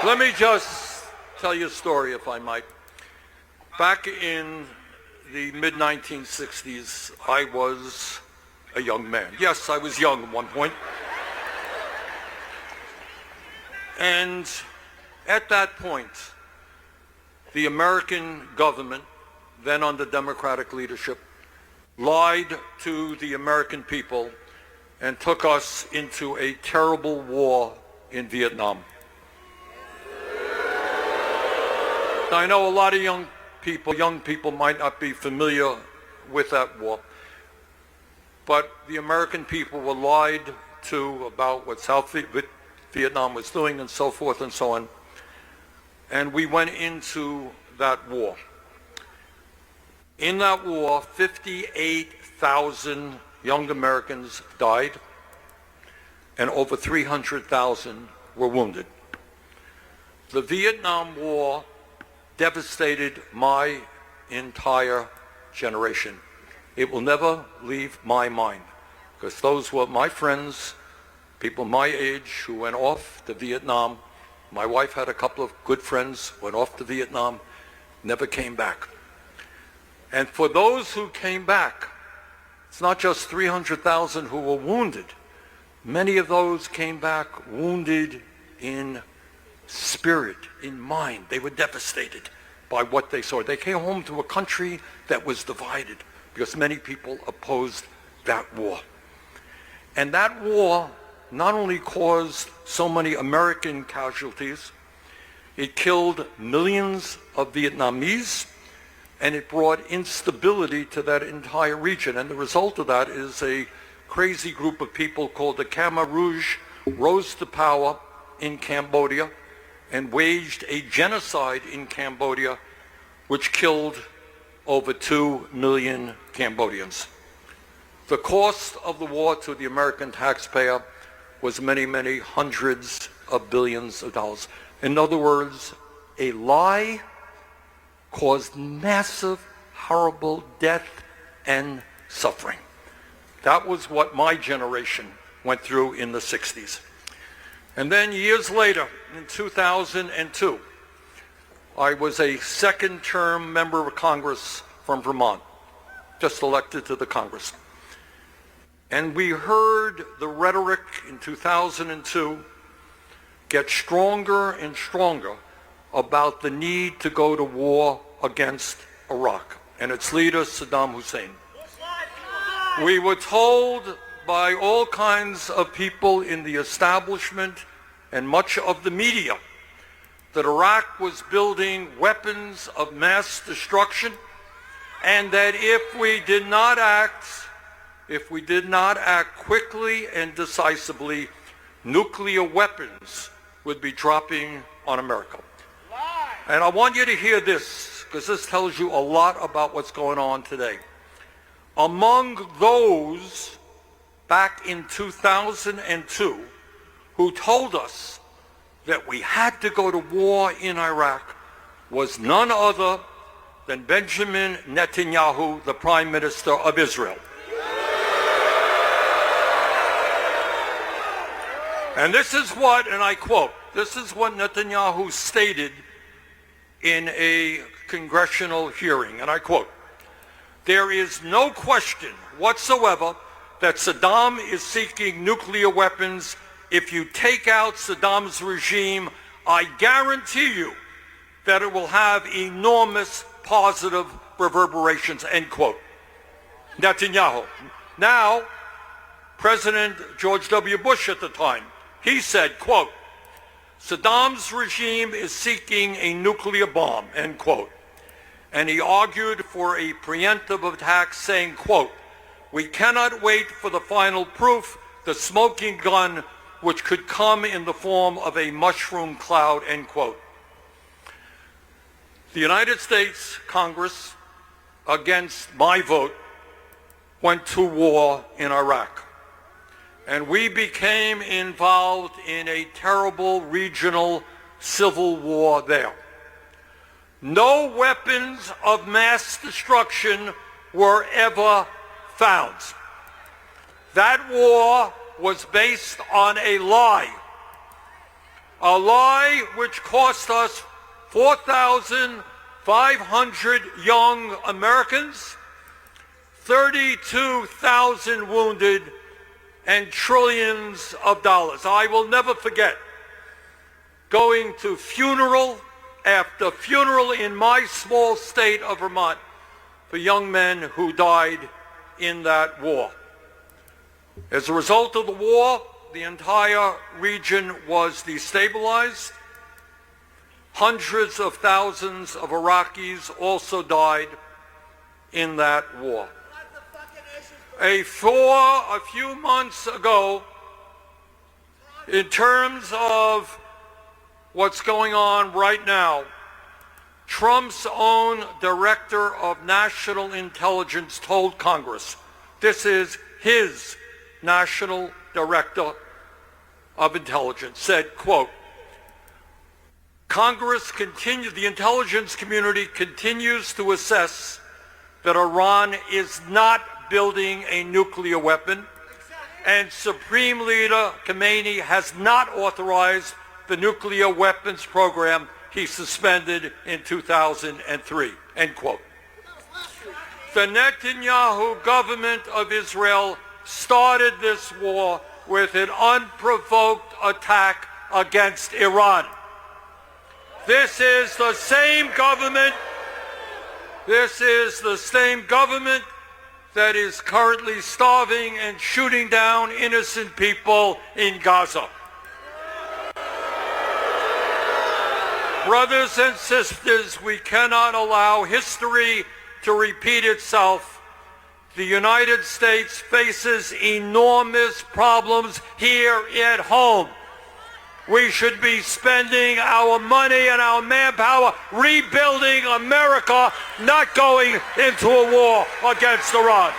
Let me just tell you a story, if I might. Back in the mid-1960s, I was a young man. Yes, I was young at one point. And at that point, the American government, then under Democratic leadership, lied to the American people and took us into a terrible war in Vietnam. Now, I know a lot of young people might not be familiar with that war, but the American people were lied to about what South Vietnam was doing and so forth and so on. And we went into that war. In that war, 58,000 young Americans died and over 300,000 were wounded. The Vietnam War devastated my entire generation. It will never leave my mind, because those were my friends, people my age who went off to Vietnam. My wife had a couple of good friends, went off to Vietnam, never came back. And for those who came back, it's not just 300,000 who were wounded. Many of those came back wounded in spirit, in mind. They were devastated by what they saw. They came home to a country that was divided because many people opposed that war. And that war not only caused so many American casualties, it killed millions of Vietnamese, and it brought instability to that entire region. And the result of that is a crazy group of people called the Khmer Rouge rose to power in Cambodia and waged a genocide in Cambodia, which killed over 2 million Cambodians. The cost of the war to the American taxpayer was many, many hundreds of billions of dollars. In other words, a lie caused massive, horrible death and suffering. That was what my generation went through in the 60s. And then years later, in 2002, I was a second-term member of Congress from Vermont, just elected to the Congress. And we heard the rhetoric in 2002 get stronger and stronger about the need to go to war against Iraq and its leader, Saddam Hussein. We were told by all kinds of people in the establishment and much of the media that Iraq was building weapons of mass destruction, and that if we did not act quickly and decisively, nuclear weapons would be dropping on America. And I want you to hear this, because this tells you a lot about what's going on today. Among those back in 2002 who told us that we had to go to war in Iraq was none other than Benjamin Netanyahu, the Prime Minister of Israel. And this is what, and I quote, this is what Netanyahu stated in a congressional hearing, and I quote, "There is no question whatsoever that Saddam is seeking nuclear weapons. If you take out Saddam's regime, I guarantee you that it will have enormous positive reverberations," end quote. Netanyahu. Now, President George W. Bush at the time, he said, quote, "Saddam's regime is seeking a nuclear bomb," end quote. And he argued for a preemptive attack, saying, quote, "We cannot wait for the final proof, the smoking gun, which could come in the form of a mushroom cloud," end quote. The United States Congress, against my vote, went to war in Iraq. And we became involved in a terrible regional civil war there. No weapons of mass destruction were ever found. That war was based on a lie. a lie which cost us 4,500 young Americans, 32,000 wounded, and trillions of dollars. I will never forget going to funeral after funeral in my small state of Vermont for young men who died in that war. As a result of the war, the entire region was destabilized. Hundreds of thousands of Iraqis also died in that war. A few months ago, in terms of what's going on right now, Trump's own director of national intelligence told Congress, this is his national director of intelligence, said, quote, the intelligence community continues to assess that Iran is not building a nuclear weapon, and Supreme Leader Khamenei has not authorized the nuclear weapons program he suspended in 2003, end quote. The Netanyahu government of Israel started this war with an unprovoked attack against Iran. This is the same government that is currently starving and shooting down innocent people in Gaza. Brothers and sisters, we cannot allow history to repeat itself. The United States faces enormous problems here at home. We should be spending our money and our manpower rebuilding America, not going into a war against Iran.